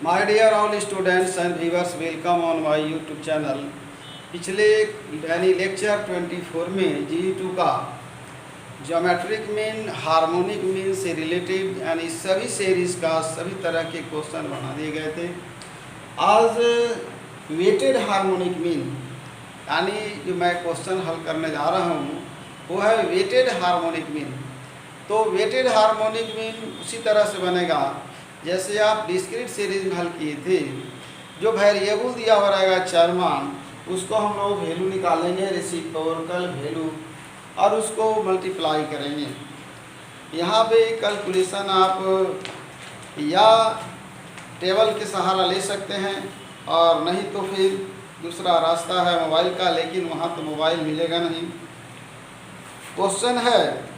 My dear all students and viewers, welcome on my YouTube channel. पिछले यानी lecture 24 में GE2 का geometric mean, harmonic mean से related यानी सभी सीरीज़ का सभी तरह के क्वेश्चन बना दिए गए थे। आज वेटेड हार्मोनिक मीन यानी जो मैं क्वेश्चन हल करने जा रहा हूँ वो है वेटेड हार्मोनिक मीन। तो वेटेड हार्मोनिक मीन उसी तरह से बनेगा जैसे आप डिस्क्रीट सीरीज में हल किए थे। जो वेरिएबल दिया हुआ रहेगा चर मान, उसको हम लोग वैल्यू निकालेंगे, रेसिप्रोकल वैल्यू, और उसको मल्टीप्लाई करेंगे। यहाँ पे कैलकुलेशन आप या टेबल के सहारा ले सकते हैं और नहीं तो फिर दूसरा रास्ता है मोबाइल का, लेकिन वहाँ तो मोबाइल मिलेगा नहीं। क्वेश्चन है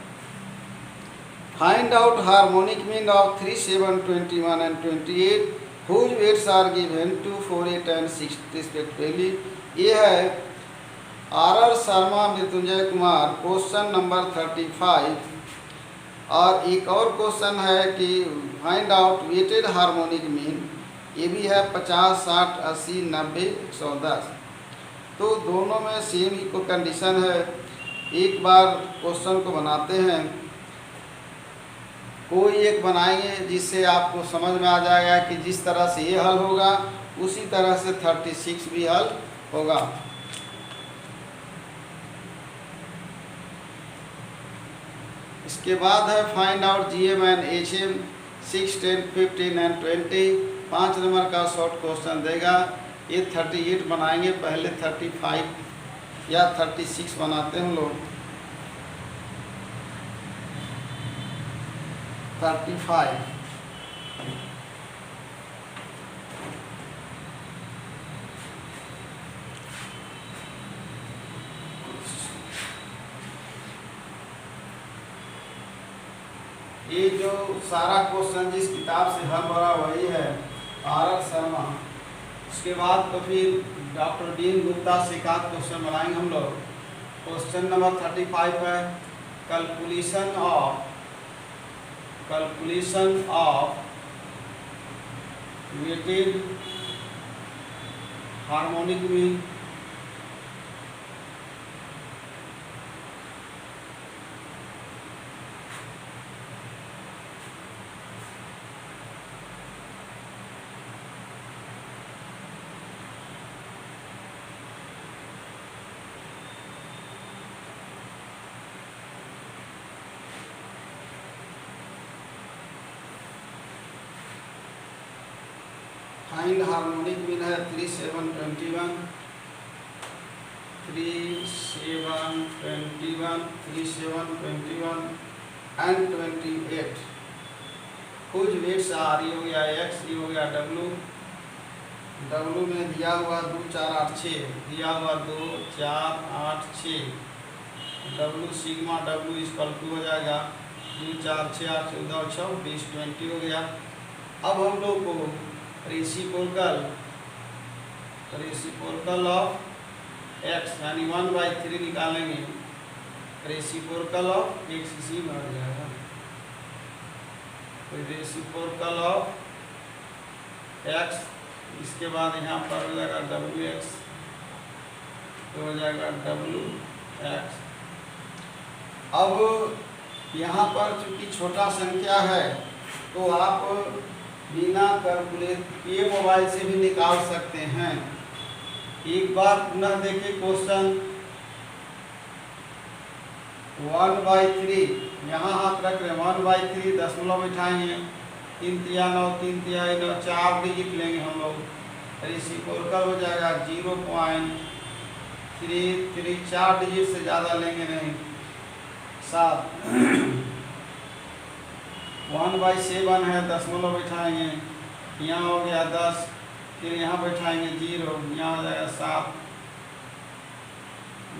find out harmonic mean of 3, 7, 21 and 28 whose weights are given to 4, 8 and 6 respectively। ये है RR Sharma Mrityunjay Kumar, question number 35। और एक और क्वेश्चन है कि find out weighted harmonic mean, ये भी है 50, 60, 80, 90, 110। तो दोनों में सेम ही को कंडीशन है। एक बार क्वेश्चन को बनाते हैं, कोई एक बनाएंगे जिससे आपको समझ में आ जाएगा कि जिस तरह से ये हल होगा उसी तरह से 36 भी हल होगा। इसके बाद है find out GM and HM 6, 10, 15 and 20। 5 number का शॉर्ट क्वेश्चन देगा। ये 38 बनाएंगे, पहले 35 या 36 बनाते हैं हम लोग। 35 ये जो सारा क्वेश्चन जिस किताब से हल हो रहा वही है RR शर्मा। उसके बाद तो फिर डॉक्टर डीन गुप्ता से का क्वेश्चन बनाएंगे हम लोग। क्वेश्चन नंबर 35 है calculation of weighted harmonic mean find harmonic mean है 3, 7, 21, 3, 7, 21, 3, 7, 21 एंड 28। कुछ वेट्स आर, ये हो गया X, ये हो गया W में दिया हुआ 2, 4, 8, 6, दिया हुआ 2, 4, 8, 6। W sigma W equal to हो जाएगा 2, 4, 6, 8, 14, 26, 20 हो गया। अब हम लोग को रेसिप्रोकल ऑफ x यानी 1/3 निकालेंगे। रेसिप्रोकल ऑफ x इसी में आ जाएगा। तो रेसिप्रोकल ऑफ x, इसके बाद यहाँ पर हो जाएगा wx, तो हो जाएगा wx। अब यहाँ पर चूंकि छोटा संख्या है तो आप बिना कैलकुलेट ये मोबाइल से भी निकाल सकते हैं। एक बार पुनः देखिए क्वेश्चन 1/3, यहाँ हाथ रख रहे हैं 1/3, दशमलव बिठाएंगे, 3 तिया 9, 3 तिया 9, 4 डिजिट लेंगे हम लोग। रेसिप्रोकल हो जाएगा 0.33, 4 डिजिट से ज़्यादा लेंगे नहीं, 7। 1/7 है, दशमलव बैठाएंगे, यहाँ हो गया 10, फिर यहाँ बैठाएंगे 0, यहाँ हो जाएगा 7।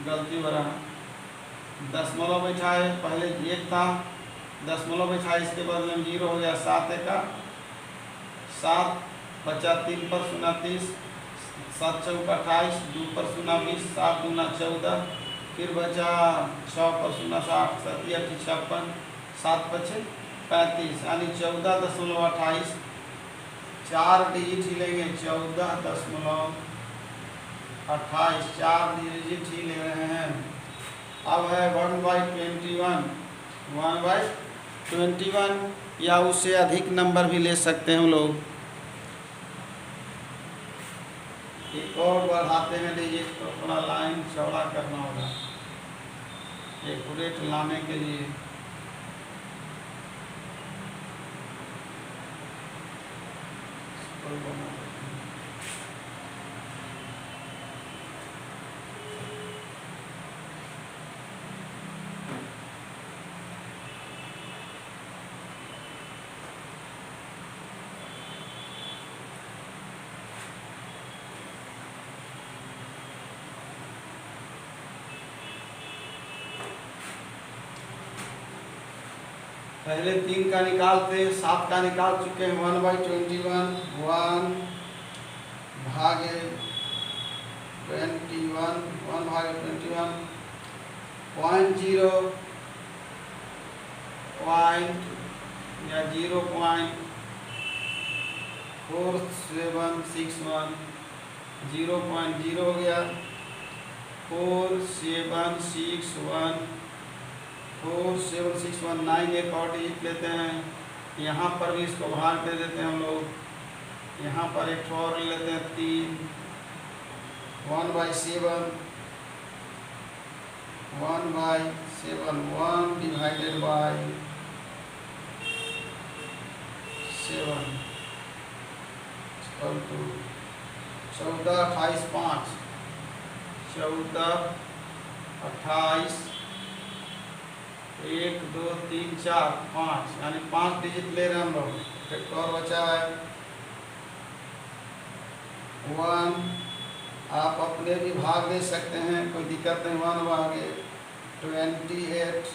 गलती हो रहा, दशमलव बैठाए, पहले 1 था, दशमलव बैठाए, इसके बदले में 0 हो गया, 7 का 7 बचा, 3 पर 0, 30, 7 चौका 28, 2 पर 0, 20, 7 दूना 14, फिर बचा 6 पर 0, 60, 7 56, 7 5 35 यानी 14.28 4 डिजिट ही लेंगे, 14.28, 4 डिजिट ही ले रहे हैं। अब है 1/21, 1/21 या उससे अधिक नंबर भी ले सकते हैं हम लोग। एक और बढ़ाते हैं डिजिट, तो थोड़ा लाइन चौड़ा करना होगा एक्यूरेट लाने के लिए। पहले 3 का निकालते, 7 का निकाल चुके हैं। 1/21, 1 भागे 21, 1 भागे 21, 0.0 पॉइंट या 0.4761, 0.0 हो गया। 47619 एक और डिजिट लेते हैं। यहाँ पर भी इसको भाग दे देते हैं हम लोग। यहाँ पर एक और लेते हैं 3, 1/7, 1/7, 1 डिवाइडेड बाय 7 इक्वल टू 14, 28, 5, 14, 28, 1, 2, 3, 4, 5, यानी 5 डिजिट ले रहे हैं हम लोग। एक और बचा है 1, आप अपने भी भाग दे सकते हैं, कोई दिक्कत नहीं। 1 भागे 28,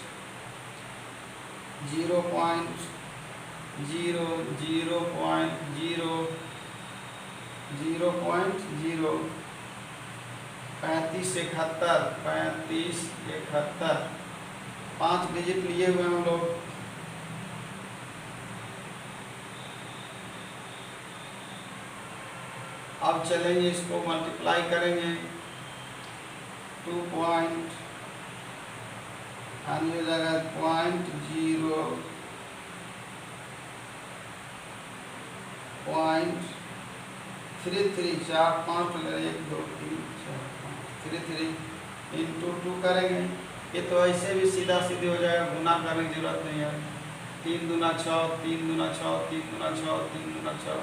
0.0, 0.0, 35, 71, 5 डिजिट लिए हुए हम लोग। अब चलेंगे, इसको मल्टीप्लाई करेंगे। 2 पॉइंट आने जगह 0.33, 4, 5, 1, 2, 3, 4, 5, 33 इंटू 2 करेंगे। ये तो ऐसे भी सीधा सीधे हो जाएगा, गुना करने की जरूरत नहीं है। 3 दूना 6, 3 दूना 6, 3 दूना 6, 3 दूना 6।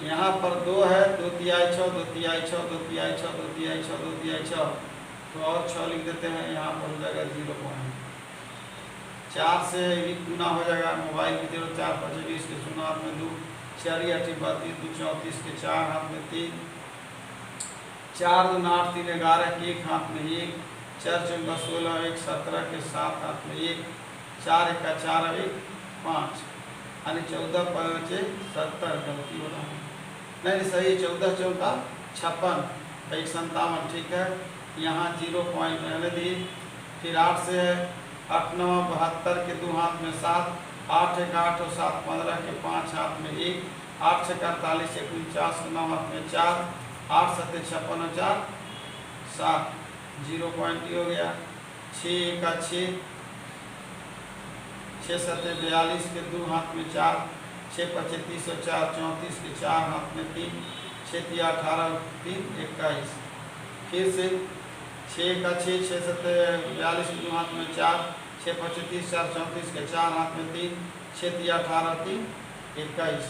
यहाँ पर 2 है, 2 तिहाई 6, 2 तिहाई 6, 2 तिहाई 6, 2 तिहाई 6, 2 तिहाई 6, तो और 6 लिख देते हैं। यहाँ पर हो जाएगा 0.4 से भी गुना हो जाएगा। मोबाइल की जरूरत 4, 5, 20 के 0 हाथ में 2, 4, 8, 32, 2, 34 के 4 हाथ में 3, 4 दूना 8, 3, 11 के 1 हाथ में 1, 4, 14, 16, 1, 17 के 7 हाथ में 1, 4, 1 का 4, 1, 5, यानी 14, 5, 70। गलती हो रहा है, नहीं सही, 14, 14, 56, 157, ठीक है। यहाँ 0 पॉइंट रहने दी। फिर 8 से है, 8, 9, 72 के 2 हाथ में 7, 8, 1, 8, 7, 15 के 5 हाथ में 1, 8, 6, 48, 49 के 9 हाथ में 4, 8, 7, 56, 4, 7, 0 पॉइंट हो गया। 6, 1 का 6, 6, 7, 42 के 2 हाथ में 4, 6, 5, 30, 4, 34 के 4 हाथ में 3, 6, 3, 18, 3, 21। फिर से 6 का 6, 6, 7, 42 के 2 हाथ में 4, 6, 5, 30, 4, 34 के 4 हाथ में 3, 6, 3, 18, 3, 21।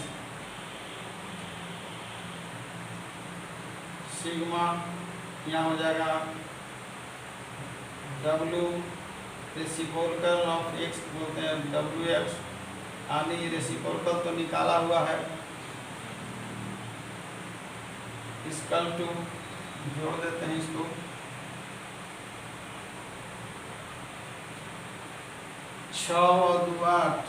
सिग्मा यहाँ हो जाएगा W रेसिप्रोकल ऑफ x बोलते हैं, WX, यानी रेसिप्रोकल तो निकाला हुआ है। इसकल टू जोड़ देते हैं इसको, 6 और 2 8,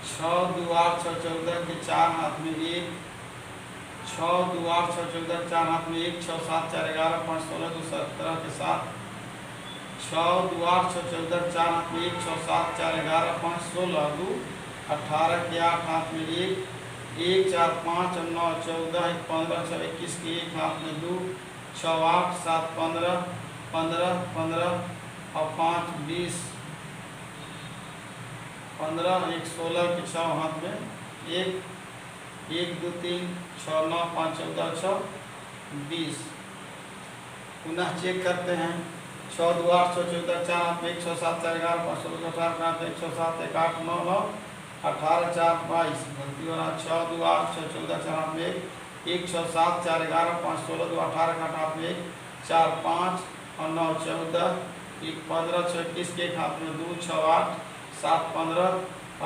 6, 2, 8, 6, 14 के 4 हाथ में 1, 6, 2, 8, 6, 14 के 4 हाथ में 1, 6, 7, 4, 11, 5, 16, 2, 17 के 7, 6, 2, 8, 6, 14 के 4 हाथ में 1, 6, 7, 4, 11, 5, 16, 2, 18 के 8 हाथ में 1, 1 4 5 9 14 15 6 21 के 1 हाथ में 2, 6 8 7 15 15 15 और 5 20 15 1 16 के 6 हाथ में 1, 1 2 3 6 9 5 14 6 20। पुनः चेक करते हैं। 6 2 8 6 14 4 हाथ में 1, 6 7 4 11 5 16 18 हाथ में 1, 6 7 1 8 9 9 18 4 22। गलती हो रहा। 6 2 8 6 14 4 हाथ में 1, 1 6 7 4 11 5 16 2 18 8 हाथ में 1, 4 5 और 9 14 1 15 6 21 के 1 हाथ में 2, 6 8 7 15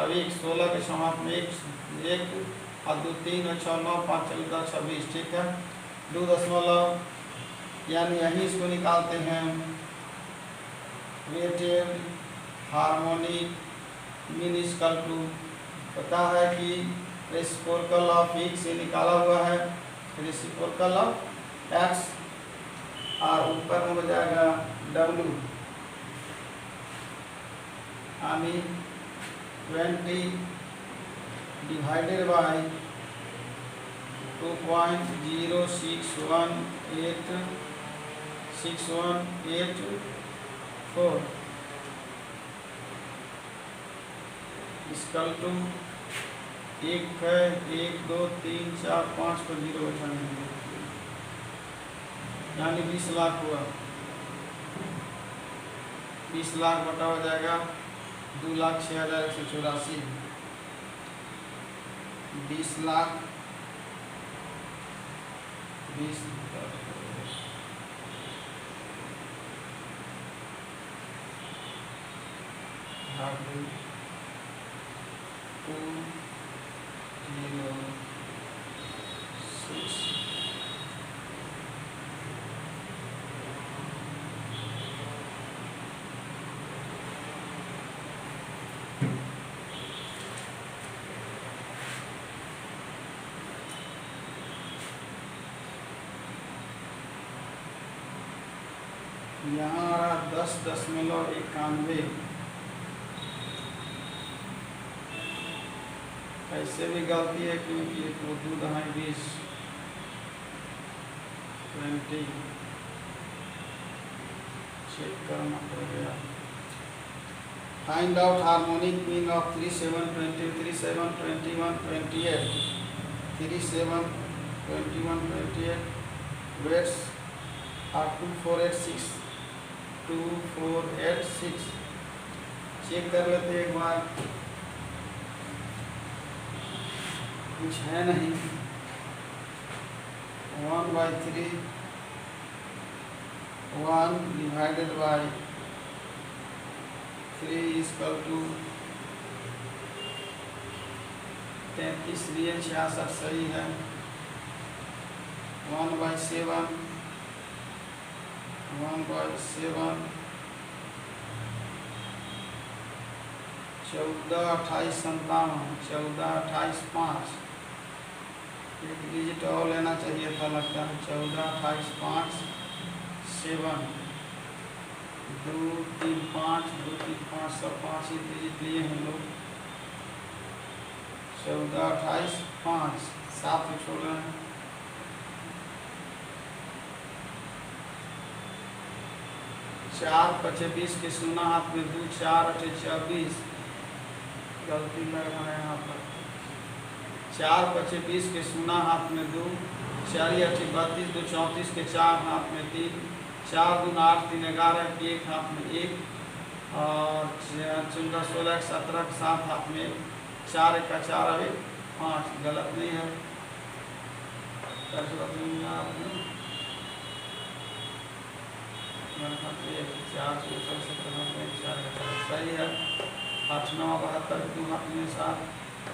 और 1 16 के 6 हाथ में 1 और 2 3 और 6 9 5 14 26। ठीक है। 2 दशमलव यानी यहीं इसको निकालते हैं। Weighted harmonic mean equal to, पता है कि रेसिप्रोकल ऑफ x से निकाला हुआ है, रेसिप्रोकल ऑफ x और ऊपर में हो जाएगा w यानी 20 डिवाइडेड बाय 2.06186184 इसकल टू 1 है 1 2 3 4 5 को 0 बैठाने यानी 20 लाख हुआ। 20 लाख बटा हो जाएगा 2,06,184। 20 लाख 20 यहाँ 10.91। ऐसे भी गलती है क्योंकि वो 2.20 20 चेक करना पड़ेगा। Find out harmonic mean of 3 7 20 3 7 21 28 3 7 21 28 weights और 2486 2486। चेक कर लेते एक बार, कुछ है नहीं। 1/3 1 डिवाइडेड बाय 3 इक्वल टू 33 लिए 66 सही है। 1/7 14 28 57 14 28 5 एक डिजिट और लेना चाहिए था लगता है। 14 28 5 7 2 3 5 2 3 5 सब 5 ही डिजिट लिए हम लोग। 14 28 5 7 को छोड़ रहे हैं। 4 5 20 के 0 हाथ में 2 4 8 24 गलती लग रहा है यहाँ पर। 4 5 20 के 0 हाथ में 2 4 8 32 2 34 के 4 हाथ में 3 4 2 8 3 11 के 1 हाथ में 1 और 14 16 17 के 7 हाथ में 4 1 का 4 और 1 5 गलत नहीं है। सही है। 8 9 72 2 हाथ में 7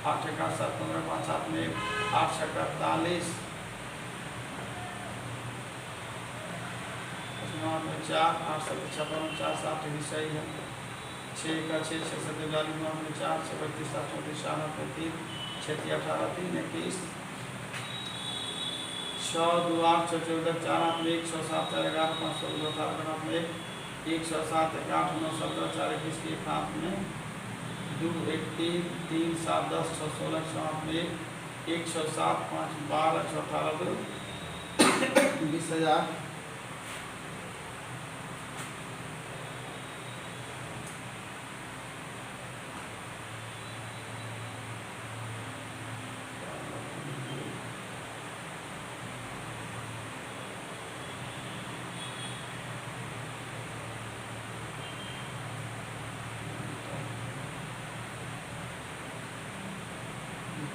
8 1 7 15 5 हाथ में 8 6 48 4 8 7 56 4 7 भी सही है। 6 का 6 6 7 42 9 में 4 6 32 7 34 4 हाथ में 3 6 18 3 21 6 2 8 6 14 4 हाथ में 1 6 7 4 11 5 16 18 हाथ में 1 1 6 7 1 8 9 17 4 21 के 1 हाथ में 2 2 1 3 3 7 10 6 16 6 8 1 1 6 7 5 12 6 18 20,000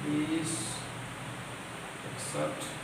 20 61 84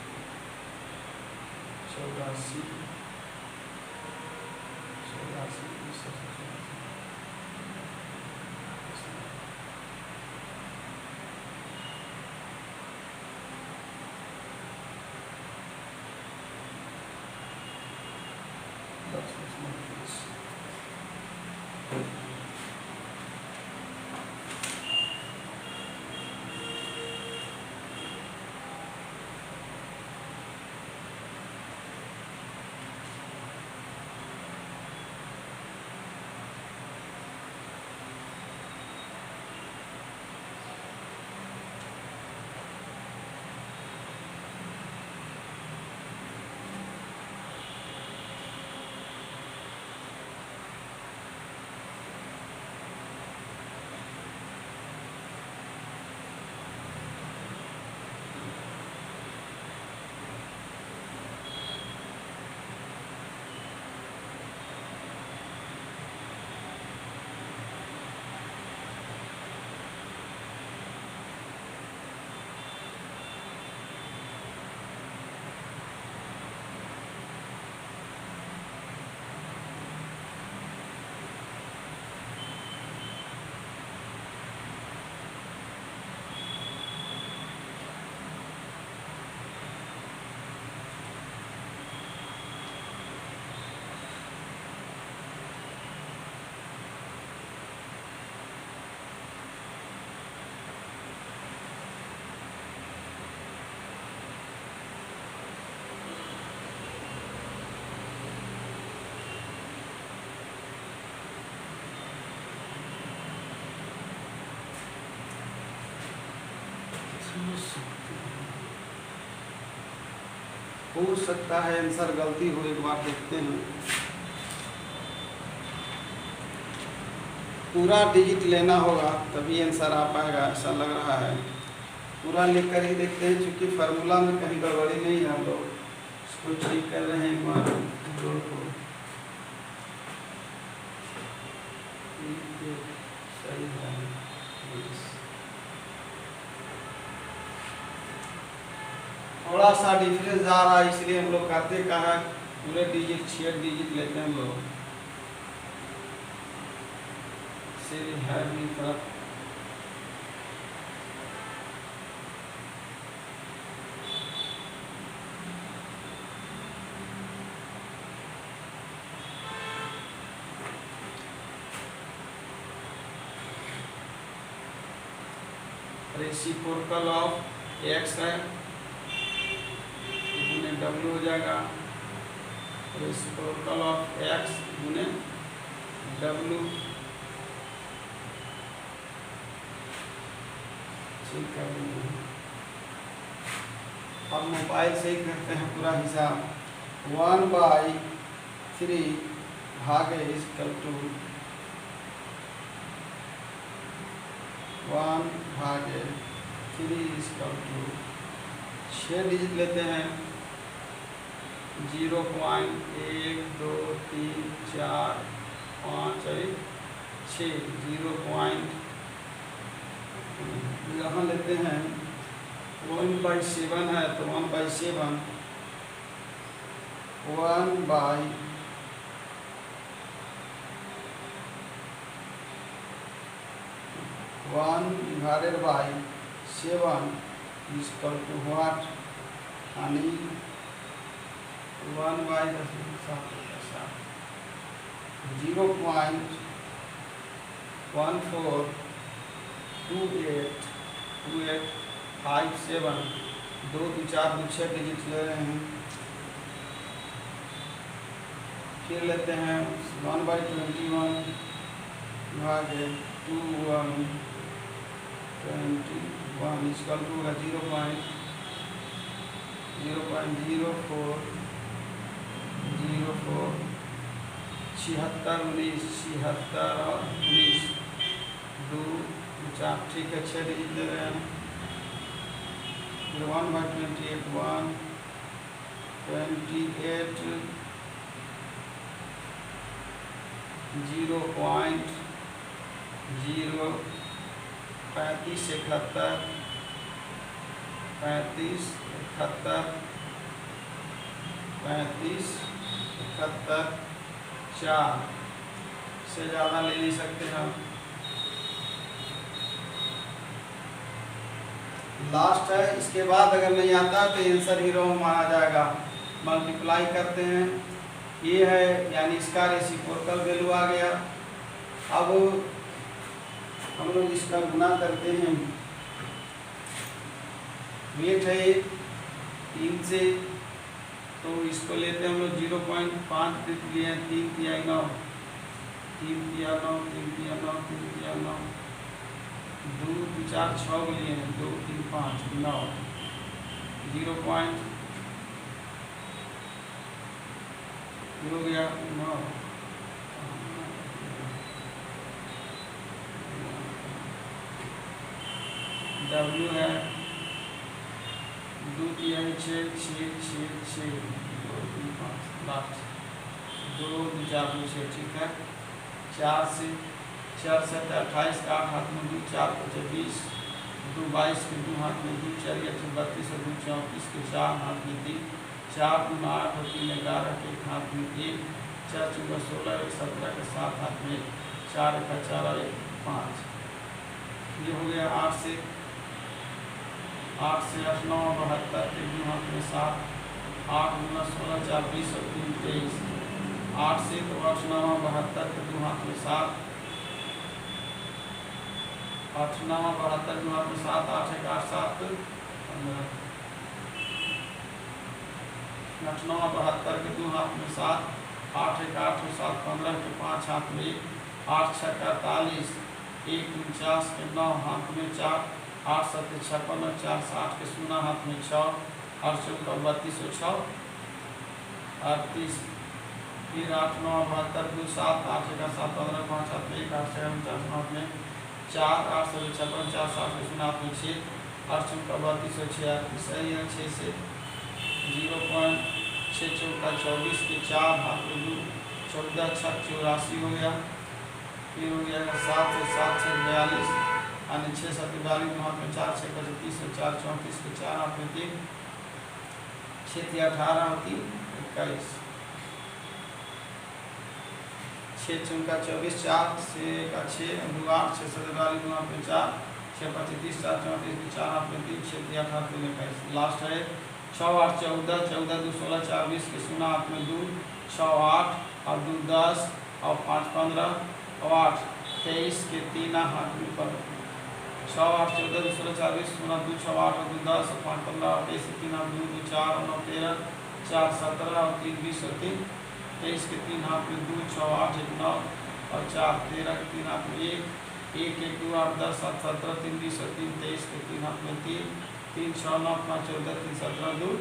हो सकता है आंसर गलती हो, एक बार देखते हैं। पूरा डिजिट लेना होगा तभी आंसर आ पाएगा, ऐसा लग रहा है। पूरा लेकर ही देखते हैं, क्योंकि फार्मूला में कहीं गड़बड़ी नहीं है। हम लोग इसको चेक कर रहे हैं एक बार जोड़ को, सही है। थोड़ा सा डिफरेंस जा रहा है, इसलिए हम लोग करते क्या है, पूरे डिजिट 6 डिजिट लेते हैं हम लोग। है भी तरफ रेसिप्रोकल ऑफ एक्स है, गुने डब्ल्यू हो जाएगा। रेसिप्रोकल ऑफ एक्स गुने डब्ल्यू, ठीक कर देंगे। अब मोबाइल से ही करते हैं पूरा हिसाब। 1/3 भागे equal to 1/3 equal to 6 digit लेते हैं। 0.1 2 3 4 5 6 0. यहाँ लेते हैं 1/7 है तो 1/7 1 divided by 7 is equal to what? यानी 0.142857 2 2 4 2 6 डिजिट ले रहे हैं। फिर लेते हैं 1/21 भागे 2 1 21 इक्वल टू होगा 0.04 76 19 76 और 19 2 4 ठीक है 6 डिजिट ले रहे हैं 1/28 1 28 0.0 35 71 35 71 35 71 4 से ज़्यादा ले नहीं सकते हम। लास्ट है, इसके बाद अगर नहीं आता तो आंसर ही रॉन्ग माना जाएगा। मल्टीप्लाई करते हैं, ये है यानी इसका रेसिप्रोकल वैल्यू आ गया। अब हम लोग इसका गुना करते हैं, वेट है 3 से, तो इसको लेते हैं हम लोग 0.5 लिए हैं 3 तिया 9 3 तिया 9 3 तिया 9 3 तिया 9 2 4 6 लिए हैं 2 3 5 9 0 हो गया 9 W है 2 तिया 6 6 6 6 2 3 5 लास्ट 2 4 2 6 ठीक है। 4 से 28 का 8 हाथ में 2 4 5 20 2 22 के 2 हाथ में 2 4 32 और 2 34 के 4 हाथ में 3 4 2 8 और 3 11 के 1 हाथ में 1 4 4 16 1 17 के 7 हाथ में 4 1 4 और 1 5। ये हो गया 8 से 8 9 72 के 2 हाथ में 7 8 9 16 4 20 और 3 23 8 से तो 8 9 72 के 2 हाथ में 7 8 9 72 के 2 हाथ में 7 8 1 8 7 15 8 9 72 के 2 हाथ में 7 8 1 8 7 15 के 5 हाथ में 1 8 6 48 1 49 के 9 हाथ में 4 8 7 56 और 4 60 के 0 हाथ में 6 8 4 32 और 6 38 फिर 8 9 72 2 7 8 1 7 15 5 7 1 8 6 49 हाथ में 4 8 7 56 4 7 के 0 हाथ में 6 8 4 32 और 6 सही है। 6 से 0.6 4 24 के 4 हाथ में 2 14 6 84 हो गया। फिर हो गया 7 से 42 यानी 6 7 42 हाथ में 4 6 25 और 4 34 के 4 हाथ में 3 6 18 और 3 21 6 चौका 24 4 से का 6 2 8 6 7 42 हाथ में 4 6 25 4 34 के 4 हाथ में 3 6 18 3 21 लास्ट है 6 8 14 14 2 16 4 20 के 0 हाथ में 2 6 8 और 2 10 और 5 15 और 8 23 के 3 हाथ में ऊपर 6 8 14 2 16 4 20 0 2 6 8 और 2 10 और 5 15 और 23 के 3 हाथ 2 2 4 और 9 13 4 17 और 3 20 और 3 23 के 3 हाथ में 2 6 8 1 9 और 4 13 के 3 हाथ में 1 1 1 2 8 10 7 17 3 20 और 3 23 के 3 हाथ में 3 3 6 9 5 14 3 17 2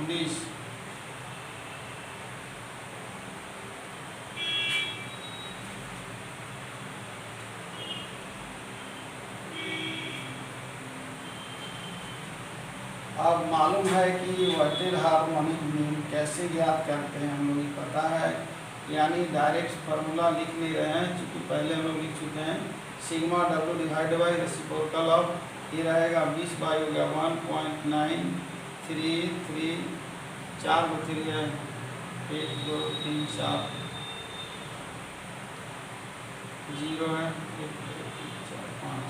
19 अब मालूम है कि वेटेड हार्मोनिक मीन कैसे ज्ञात करते हैं हम लोग पता है, यानी डायरेक्ट फार्मूला लिख नहीं रहे हैं क्योंकि पहले हम लोग लिख चुके हैं। Sigma W divide by reciprocal of ये रहेगा 20 बाई हो गया 1.933 4 को 3 है 1 2 3 4 0 है 1 2 3 4 5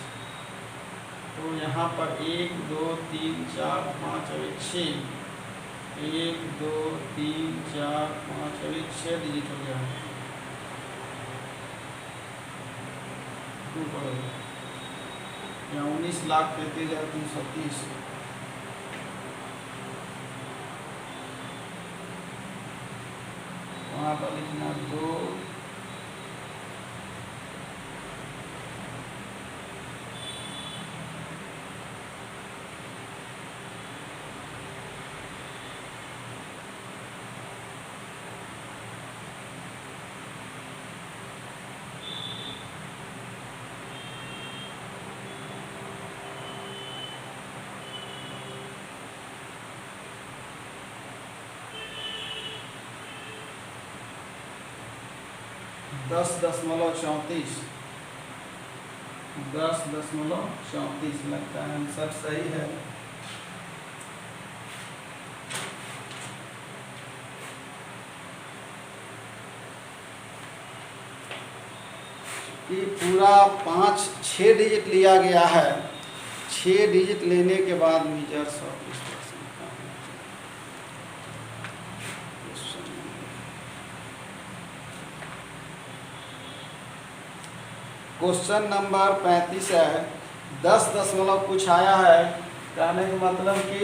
तो यहाँ पर 1 2 3 4 5 और 6 1 2 3 4 5 और 6 डिजिट हो गया। यहाँ 19,33,230 वहाँ पर लिखना 2 0 10.34 10.34 लगता है आंसर सही है। कि पूरा 5-6 डिजिट लिया गया है, 6 डिजिट लेने के बाद मीजर्स ऑफ डिस्ट्रक्शन का क्वेश्चन नंबर 35 है। 10 दशमलव कुछ आया है, कहने का मतलब कि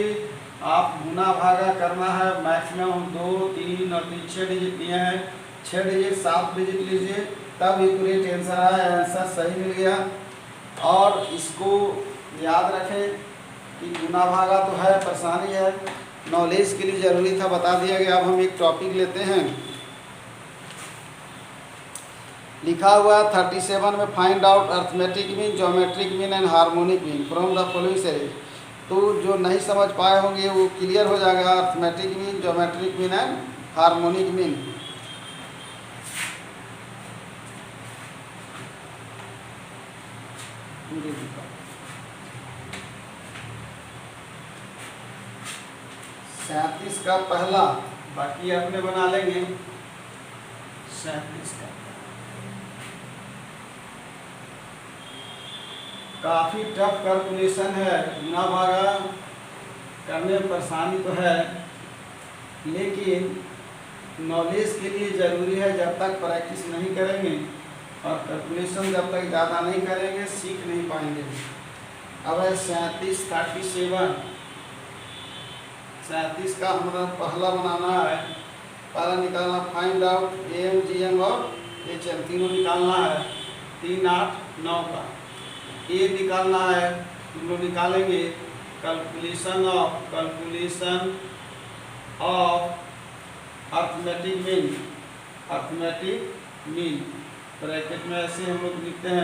आप गुना भागा करना है, मैक्सिमम 2, 3 और 6 डिजिट दिए हैं, 6 डिजिट 7 डिजिट लीजिए तब एक्यूरेट आंसर आया। आंसर सही मिल गया। और इसको याद रखें कि गुना भागा तो है, परेशानी है, नॉलेज के लिए ज़रूरी था, बता दिया गया। अब हम एक टॉपिक लेते हैं, लिखा हुआ 37 में find out arithmetic mean, geometric mean and harmonic mean from the following series. तो जो नहीं समझ पाए होंगे वो क्लियर हो जाएगा, arithmetic mean, geometric mean and harmonic mean. सैंतीस का पहला, बाकी अपने बना लेंगे। 37 का काफ़ी टफ कैलकुलेशन है, गुना भागा करने में परेशानी तो है, लेकिन नॉलेज के लिए ज़रूरी है। जब तक प्रैक्टिस नहीं करेंगे और कैलकुलेशन जब तक ज़्यादा नहीं करेंगे सीख नहीं पाएंगे। अब है 37 का हमारा पहला बनाना है, पहला निकालना फाइंड आउट AM, GM और HM तीनों निकालना है। 3, 8, 9 का ए निकालना है, हम लोग निकालेंगे calculation of arithmetic mean bracket में ऐसे हम लोग लिखते हैं